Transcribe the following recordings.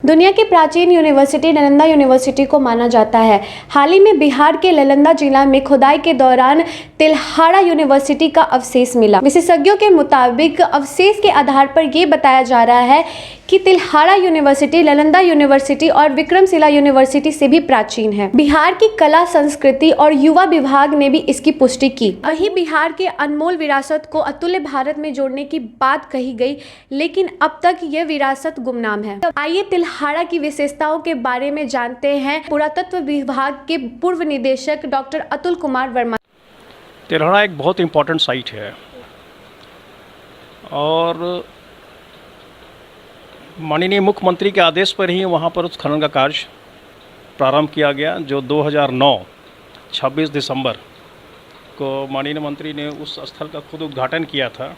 दुनिया की प्राचीन यूनिवर्सिटी नालंदा यूनिवर्सिटी को माना जाता है। हाल ही में बिहार के नालंदा जिला में खुदाई के दौरान तिल्हाड़ा यूनिवर्सिटी का अवशेष मिला। विशेषज्ञों के मुताबिक अवशेष के आधार पर यह बताया जा रहा है कि तिल्हाड़ा यूनिवर्सिटी नालंदा यूनिवर्सिटी और विक्रमशिला यूनिवर्सिटी से भी प्राचीन है। बिहार की कला, संस्कृति और युवा विभाग ने भी इसकी पुष्टि की। वहीं बिहार के अनमोल विरासत को अतुल्य भारत में जोड़ने की बात कही गई, लेकिन अब तक यह विरासत गुमनाम है। आइए तिल्हाड़ा की विशेषताओं के बारे में जानते हैं पुरातत्व विभाग के पूर्व निदेशक डॉक्टर अतुल कुमार वर्मा। तिल्हाड़ा एक बहुत इम्पोर्टेंट साइट है और माननीय मुख्यमंत्री के आदेश पर ही वहाँ पर उस खनन का कार्य प्रारंभ किया गया, जो 2009 26 दिसंबर को माननीय मंत्री ने उस स्थल का खुद उद्घाटन किया था।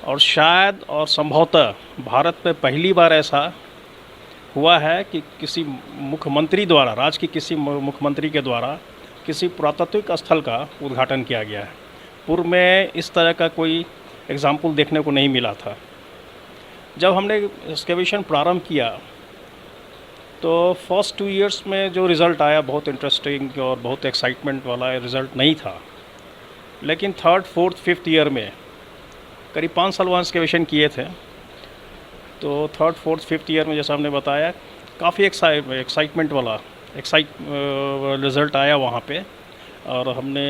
और शायद और संभवतः भारत में पहली बार ऐसा हुआ है कि किसी मुख्यमंत्री द्वारा, राज्य की किसी मुख्यमंत्री के द्वारा किसी पुरातात्विक स्थल का उद्घाटन किया गया है। पूर्व में इस तरह का कोई एग्जाम्पल देखने को नहीं मिला था। जब हमने एक्सकेवेशन प्रारंभ किया तो फर्स्ट 2 इयर्स में जो रिज़ल्ट आया बहुत इंटरेस्टिंग और बहुत एक्साइटमेंट वाला रिज़ल्ट नहीं था, लेकिन 3rd, 4th, 5th ईयर में करीब 5 साल वहाँ एक्सकेवेशन किए थे। तो 3rd, 4th, 5th ईयर में जैसा हमने बताया काफ़ी एक्साइटमेंट वाला रिज़ल्ट आया वहाँ पे। और हमने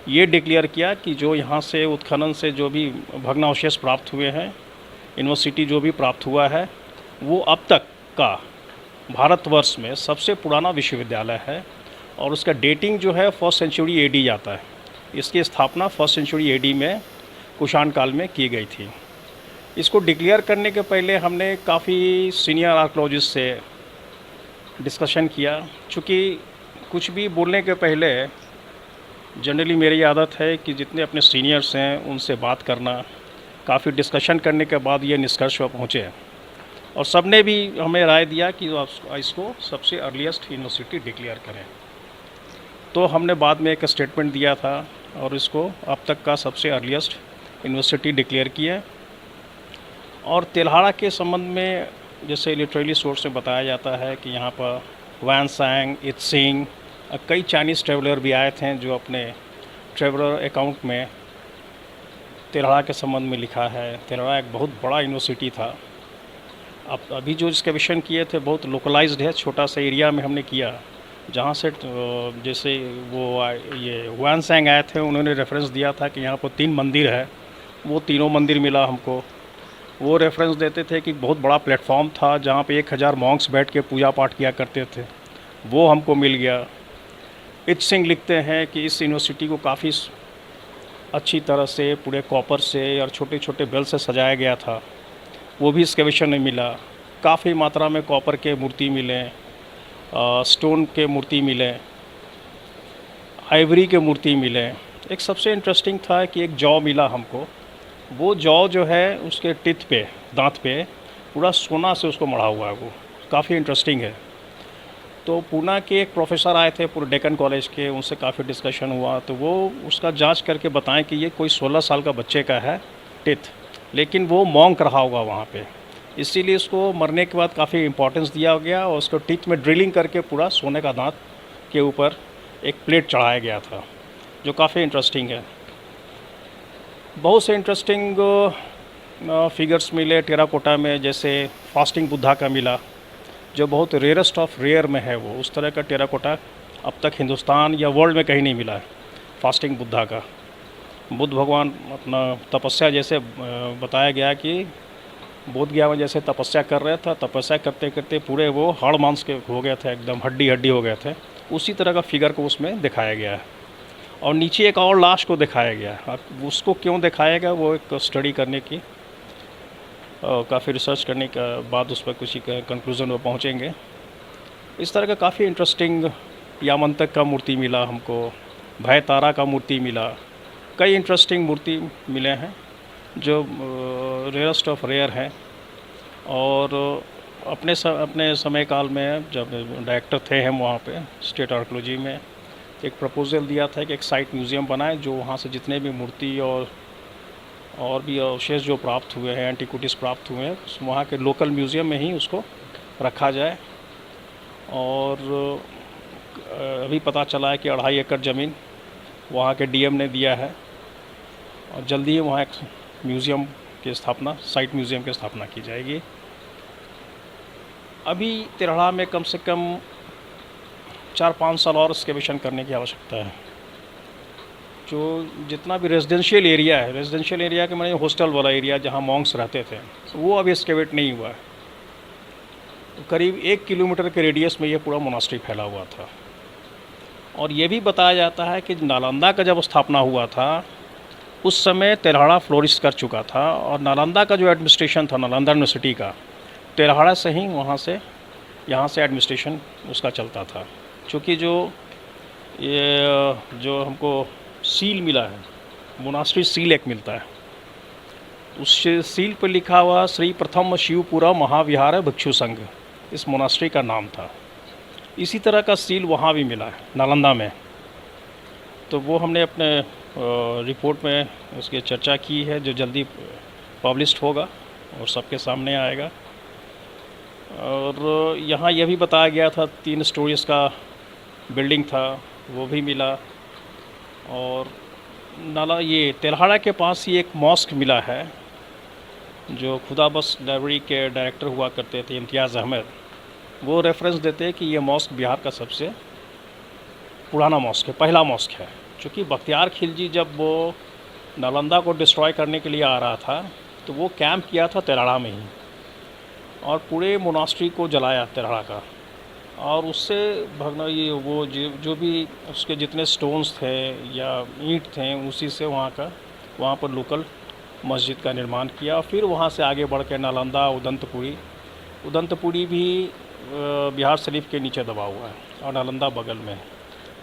ये डिक्लेयर किया कि जो यहाँ से उत्खनन से जो भी भग्नावशेष प्राप्त हुए हैं, यूनिवर्सिटी जो भी प्राप्त हुआ है, वो अब तक का भारतवर्ष में सबसे पुराना विश्वविद्यालय है। और उसका डेटिंग जो है 1st सेंचुरी एडी जाता है। इसकी स्थापना 1st सेंचुरी एडी में कुषाण काल में की गई थी। इसको डिक्लेयर करने के पहले हमने काफ़ी सीनियर आर्कियोलॉजिस्ट से डिस्कशन किया। चूँकि कुछ भी बोलने के पहले जनरली मेरी आदत है कि जितने अपने सीनियर्स हैं उनसे बात करना, काफ़ी डिस्कशन करने के बाद ये निष्कर्ष पर पहुँचे। और सब ने भी हमें राय दिया कि इसको सबसे अर्लीस्ट यूनिवर्सिटी डिक्लेयर करें। तो हमने बाद में एक स्टेटमेंट दिया था और इसको अब तक का सबसे अर्लीस्ट यूनिवर्सिटी डिक्लेयर किया। और तिल्हाड़ा के संबंध में जैसे लिटरेली सोर्स में बताया जाता है कि यहाँ पर वैनसांग, इत्सिंग, कई चाइनीज़ ट्रेवलर भी आए थे जो अपने ट्रेवलर अकाउंट में तिल्हाड़ा के संबंध में लिखा है। तिल्हाड़ा एक बहुत बड़ा यूनिवर्सिटी था। अब अभी जो एक्सकेवेशन किए थे बहुत लोकलाइज्ड है, छोटा सा एरिया में हमने किया, जहाँ से जैसे ये वैनसांग आए थे उन्होंने रेफरेंस दिया था कि यहाँ पर 3 मंदिर है, वो तीनों मंदिर मिला हमको। वो रेफरेंस देते थे कि बहुत बड़ा प्लेटफॉर्म था जहाँ पे 1000 मॉन्क्स बैठ के पूजा पाठ किया करते थे, वो हमको मिल गया। इत्सिंग लिखते हैं कि इस यूनिवर्सिटी को काफ़ी अच्छी तरह से पूरे कॉपर से और छोटे छोटे बेल से सजाया गया था, वो भी एक्सकेवेशन में मिला। काफ़ी मात्रा में कॉपर के मूर्ति मिले, स्टोन के मूर्ति मिले, आइवरी के मूर्ति मिले। एक सबसे इंटरेस्टिंग था कि एक जौ मिला हमको। वो जौ जो है उसके टिथ पे, दांत पे पूरा सोना से उसको मढ़ा हुआ है, वो काफ़ी इंटरेस्टिंग है। तो पूना के एक प्रोफेसर आए थे पूरे डेक्कन कॉलेज के, उनसे काफ़ी डिस्कशन हुआ तो वो उसका जांच करके बताएं कि ये कोई 16 साल का बच्चे का है टिथ, लेकिन वो मॉन्क रहा होगा वहाँ पे, इसीलिए इसको मरने के बाद काफ़ी इंपॉर्टेंस दिया गया और उसको टीथ में ड्रिलिंग करके पूरा सोने का दांत के ऊपर एक प्लेट चढ़ाया गया था, जो काफ़ी इंटरेस्टिंग है। बहुत से इंटरेस्टिंग फिगर्स मिले टेराकोटा में, जैसे फास्टिंग बुद्धा का मिला, जो बहुत रेयरेस्ट ऑफ रेयर में है। वो उस तरह का टेराकोटा अब तक हिंदुस्तान या वर्ल्ड में कहीं नहीं मिला है, फास्टिंग बुद्धा का। बुद्ध भगवान अपना तपस्या, जैसे बताया गया कि बोध गया में जैसे तपस्या कर रहे थे, तपस्या करते करते पूरे वो हाड़ मांस के हो गए थे, एकदम हड्डी हड्डी हो गए थे, उसी तरह का फिगर को उसमें दिखाया गया है। और नीचे एक और लाश को दिखाया गया है। अब उसको क्यों दिखाया गया वो एक स्टडी करने की, काफ़ी रिसर्च करने के बाद उस पर कुछ कंक्लूज़न में पहुँचेंगे। इस तरह का काफ़ी इंटरेस्टिंग यामंतक का मूर्ति मिला हमको, भय तारा का मूर्ति मिला, कई इंटरेस्टिंग मूर्ति मिले हैं जो रेयरेस्ट ऑफ रेयर हैं। और अपने समय काल में जब डायरेक्टर थे हम वहाँ पे स्टेट आर्कियोलॉजी में, एक प्रपोज़ल दिया था कि एक साइट म्यूज़ियम बनाए जो वहाँ से जितने भी मूर्ति और और भी अवशेष जो प्राप्त हुए हैं, एंटीक्विटीज़ प्राप्त हुए हैं, वहाँ के लोकल म्यूज़ियम में ही उसको रखा जाए। और अभी पता चला है कि 2.5 एकड़ ज़मीन वहाँ के डीएम ने दिया है और जल्दी ही वहाँ एक म्यूज़ियम की स्थापना, साइट म्यूज़ियम की स्थापना की जाएगी। अभी तिरहड़ा में कम से कम 4-5 साल और एक्सकेवेशन करने की आवश्यकता है। जो जितना भी रेजिडेंशियल एरिया है, रेजिडेंशियल एरिया के माने हॉस्टल वाला एरिया जहाँ मॉन्क्स रहते थे, वो अभी एक्सकेवेट नहीं हुआ है। तो करीब 1 किलोमीटर के रेडियस में ये पूरा मोनास्ट्री फैला हुआ था। और ये भी बताया जाता है कि नालंदा का जब स्थापना हुआ था उस समय तिरहड़ा फ्लोरिश कर चुका था और नालंदा का जो एडमिनिस्ट्रेशन था, नालंदा यूनिवर्सिटी का, तिरहड़ा से ही यहाँ से एडमिनिस्ट्रेशन उसका चलता था। क्योंकि जो हमको सील मिला है, मोनास्ट्री सील एक मिलता है, उस सील पर लिखा हुआ श्री प्रथम शिवपुरा महाविहार भिक्षु संघ, इस मोनास्ट्री का नाम था। इसी तरह का सील वहाँ भी मिला है नालंदा में। तो वो हमने अपने रिपोर्ट में उसकी चर्चा की है, जो जल्दी पब्लिश्ड होगा और सबके सामने आएगा। और यहाँ यह भी बताया गया था 3 स्टोरीज़ का बिल्डिंग था, वो भी मिला। और ये तिरहड़ा के पास ही एक मॉस्क मिला है, जो खुदाबख्श लाइब्रेरी के डायरेक्टर हुआ करते थे इम्तियाज़ अहमद। वो रेफरेंस देते हैं कि ये मॉस्क बिहार का सबसे पुराना मॉस्क है, पहला मॉस्क है। क्योंकि बख्तियार खिलजी जब वो नालंदा को डिस्ट्रॉय करने के लिए आ रहा था तो वो कैंप किया था तिरहड़ा में ही और पूरे मोनास्ट्री को जलाया तिरहड़ा का। और उससे भगना ये वो जो भी उसके जितने स्टोन्स थे या ईंट थे, उसी से वहाँ पर लोकल मस्जिद का निर्माण किया। फिर वहाँ से आगे बढ़ के नालंदा, उदंतपुरी भी बिहार शरीफ के नीचे दबा हुआ है और नालंदा बगल में।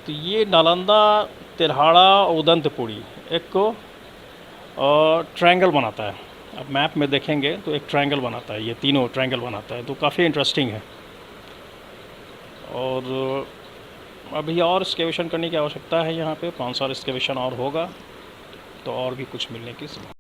तो ये नालंदा, तिरहड़ा और उदंतपुरी एक को ट्रायंगल बनाता है। अब मैप में देखेंगे तो एक ट्रायंगल बनाता है, ये तीनों ट्रायंगल बनाता है। तो काफ़ी इंटरेस्टिंग है। और अभी और एक्सकेवेशन करने की आवश्यकता है। यहाँ पे 5 साल एक्सकेवेशन और होगा तो और भी कुछ मिलने की संभावना।